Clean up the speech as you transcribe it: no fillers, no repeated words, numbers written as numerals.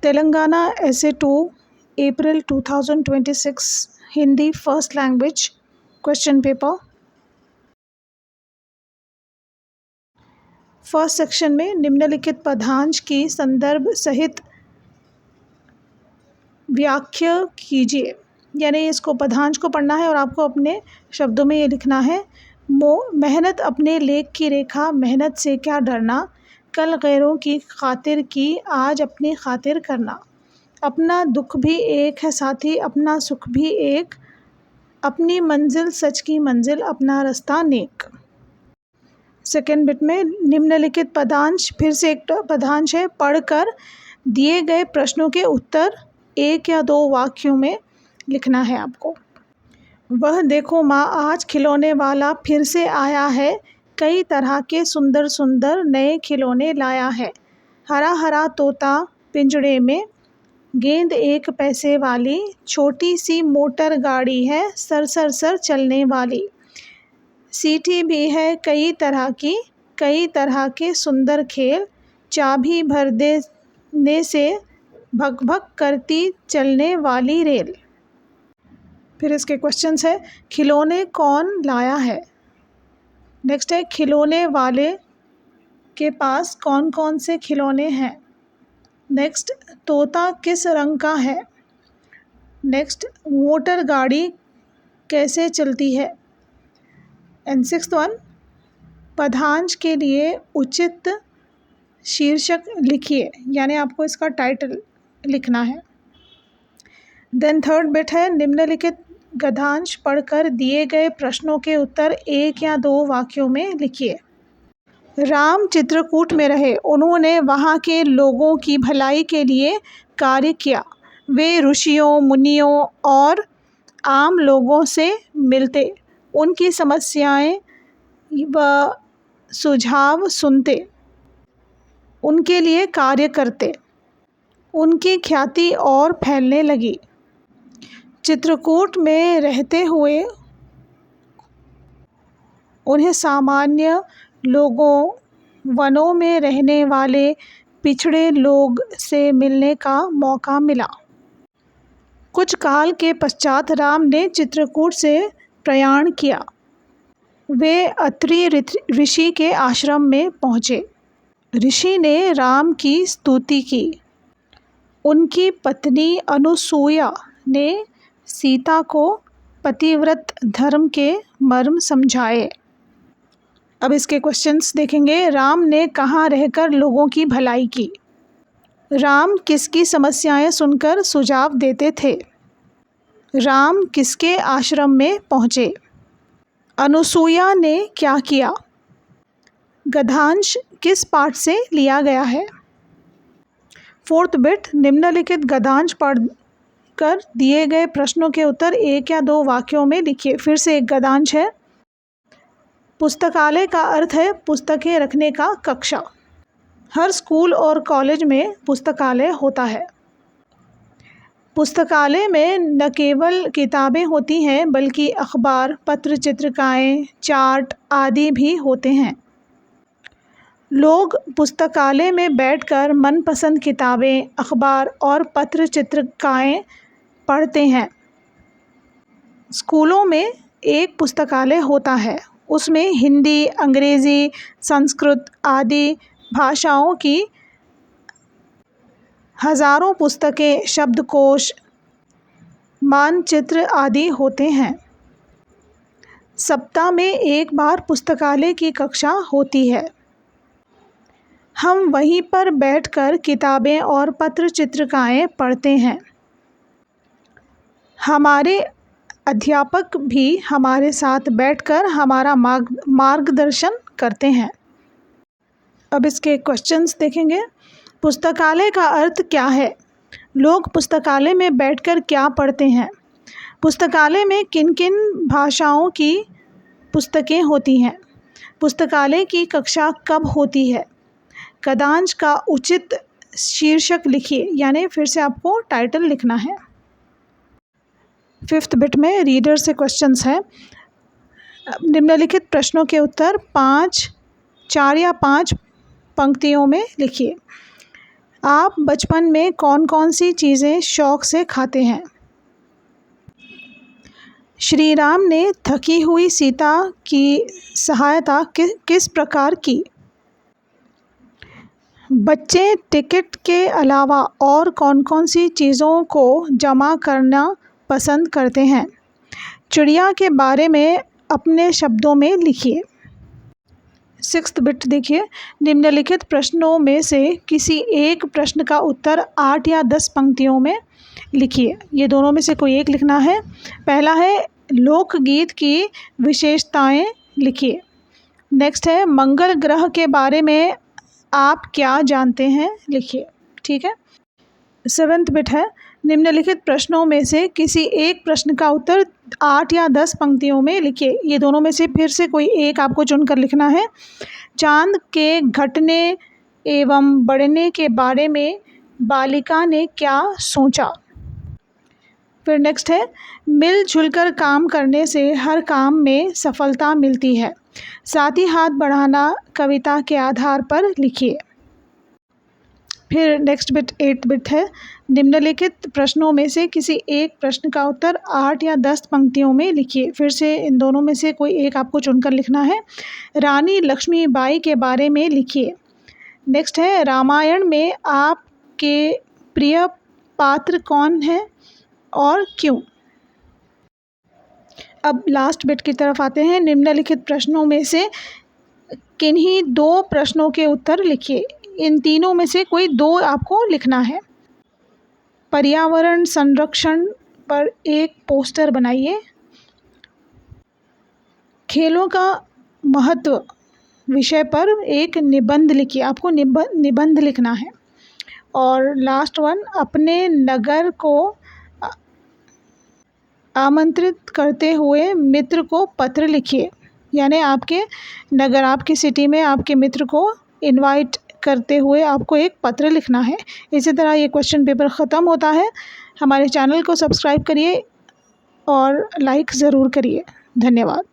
Telangana essay 2 April 2026 Hindi first language question paper. First section में निम्नलिखित पदांश की संदर्भ सहित व्याख्या कीजिए। यानी इसको पदांश को पढ़ना है और आपको अपने शब्दों में ये लिखना है। मेहनत अपने लेख की रेखा, मेहनत से क्या डरना, कल गैरों की खातिर की, आज अपनी खातिर करना, अपना दुख भी एक है साथी, अपना सुख भी एक, अपनी मंजिल सच की मंजिल, अपना रास्ता नेक। सेकेंड बिट में निम्नलिखित पदांश, फिर से एक पदांश है, पढ़कर दिए गए प्रश्नों के उत्तर एक या दो वाक्यों में लिखना है आपको। वह देखो माँ आज खिलौने वाला फिर से आया है, कई तरह के सुंदर सुंदर नए खिलौने लाया है, हरा हरा तोता पिंजड़े में, गेंद एक पैसे वाली, छोटी सी मोटर गाड़ी है सर सर सर चलने वाली, सीटी भी है कई तरह की, कई तरह के सुंदर खेल, चाबी भर देने से भग भग करती चलने वाली रेल। फिर इसके क्वेश्चंस है, खिलौने कौन लाया है। नेक्स्ट है, खिलौने वाले के पास कौन कौन से खिलौने हैं। नेक्स्ट, तोता किस रंग का है। नेक्स्ट, मोटर गाड़ी कैसे चलती है। एंड सिक्स्थ वन, पदांश के लिए उचित शीर्षक लिखिए, यानी आपको इसका टाइटल लिखना है। देन थर्ड बिट है, निम्नलिखित गद्यांश पढ़कर दिए गए प्रश्नों के उत्तर एक या दो वाक्यों में लिखिए। राम चित्रकूट में रहे, उन्होंने वहाँ के लोगों की भलाई के लिए कार्य किया, वे ऋषियों मुनियों और आम लोगों से मिलते, उनकी समस्याएं व सुझाव सुनते, उनके लिए कार्य करते, उनकी ख्याति और फैलने लगी। चित्रकूट में रहते हुए उन्हें सामान्य लोगों, वनों में रहने वाले पिछड़े लोग से मिलने का मौका मिला। कुछ काल के पश्चात राम ने चित्रकूट से प्रयाण किया, वे अत्रि ऋषि के आश्रम में पहुँचे। ऋषि ने राम की स्तुति की, उनकी पत्नी अनुसूया ने सीता को पतिव्रत धर्म के मर्म समझाए। अब इसके क्वेश्चंस देखेंगे। राम ने कहाँ रहकर लोगों की भलाई की। राम किसकी समस्याएं सुनकर सुझाव देते थे। राम किसके आश्रम में पहुँचे। अनुसूया ने क्या किया। गद्यांश किस पाठ से लिया गया है। फोर्थ बिट, निम्नलिखित गद्यांश पढ़कर दिए गए प्रश्नों के उत्तर एक या दो वाक्यों में लिखिए। फिर से एक गद्यांश है, पुस्तकालय का अर्थ है पुस्तकें रखने का कक्षा। हर स्कूल और कॉलेज में पुस्तकालय होता है। पुस्तकालय में न केवल किताबें होती हैं बल्कि अखबार, पत्र, चित्रकाएँ, चार्ट आदि भी होते हैं। लोग पुस्तकालय में बैठकर मनपसंद किताबें, अखबार और पत्र चित्रकाएँ पढ़ते हैं। स्कूलों में एक पुस्तकालय होता है, उसमें हिंदी, अंग्रेज़ी, संस्कृत आदि भाषाओं की हज़ारों पुस्तकें, शब्दकोश, मानचित्र आदि होते हैं। सप्ताह में एक बार पुस्तकालय की कक्षा होती है। हम वहीं पर बैठकर किताबें और पत्र चित्रकाएँ पढ़ते हैं। हमारे अध्यापक भी हमारे साथ बैठकर हमारा मार्गदर्शन करते हैं। अब इसके क्वेश्चंस देखेंगे। पुस्तकालय का अर्थ क्या है। लोग पुस्तकालय में बैठकर क्या पढ़ते हैं। पुस्तकालय में किन किन भाषाओं की पुस्तकें होती हैं। पुस्तकालय की कक्षा कब होती है। गद्यांश का उचित शीर्षक लिखिए, यानी फिर से आपको टाइटल लिखना है। फिफ्थ बिट में रीडर से क्वेश्चंस है। निम्नलिखित प्रश्नों के उत्तर 4 या 5 पंक्तियों में लिखिए। आप बचपन में कौन कौन सी चीज़ें शौक़ से खाते हैं? श्री राम ने थकी हुई सीता की सहायता किस प्रकार की? बच्चे टिकट के अलावा और कौन कौन सी चीज़ों को जमा करना पसंद करते हैं? चिड़िया के बारे में अपने शब्दों में लिखिए। 6th बिट देखिए, निम्नलिखित प्रश्नों में से किसी एक प्रश्न का उत्तर 8 या 10 पंक्तियों में लिखिए। ये दोनों में से कोई एक लिखना है। पहला है लोकगीत की विशेषताएं लिखिए। नेक्स्ट है मंगल ग्रह के बारे में आप क्या जानते हैं, लिखिए। ठीक है। 7th बिट है निम्नलिखित प्रश्नों में से किसी एक प्रश्न का उत्तर 8 या 10 पंक्तियों में लिखिए। ये दोनों में से फिर से कोई एक आपको चुनकर लिखना है। चांद के घटने एवं बढ़ने के बारे में बालिका ने क्या सोचा? फिर नेक्स्ट है मिलजुल कर काम करने से हर काम में सफलता मिलती है। साथ ही हाथ बढ़ाना कविता के आधार पर लिखिए। फिर नेक्स्ट बिट 8 बिट है निम्नलिखित प्रश्नों में से किसी एक प्रश्न का उत्तर 8 या 10 पंक्तियों में लिखिए। फिर से इन दोनों में से कोई एक आपको चुनकर लिखना है। रानी लक्ष्मीबाई के बारे में लिखिए। नेक्स्ट है रामायण में आपके प्रिय पात्र कौन है और क्यों? अब लास्ट बिट की तरफ आते हैं। निम्नलिखित प्रश्नों में से किन्हीं 2 प्रश्नों के उत्तर लिखिए। इन तीनों में से कोई 2 आपको लिखना है। पर्यावरण संरक्षण पर एक पोस्टर बनाइए। खेलों का महत्व विषय पर एक निबंध लिखिए। आपको निबंध लिखना है। और लास्ट वन अपने नगर को आमंत्रित करते हुए मित्र को पत्र लिखिए। यानी आपके नगर, आपकी सिटी में आपके मित्र को इनवाइट करते हुए आपको एक पत्र लिखना है। इसी तरह ये क्वेश्चन पेपर ख़त्म होता है। हमारे चैनल को सब्सक्राइब करिए और लाइक ज़रूर करिए। धन्यवाद।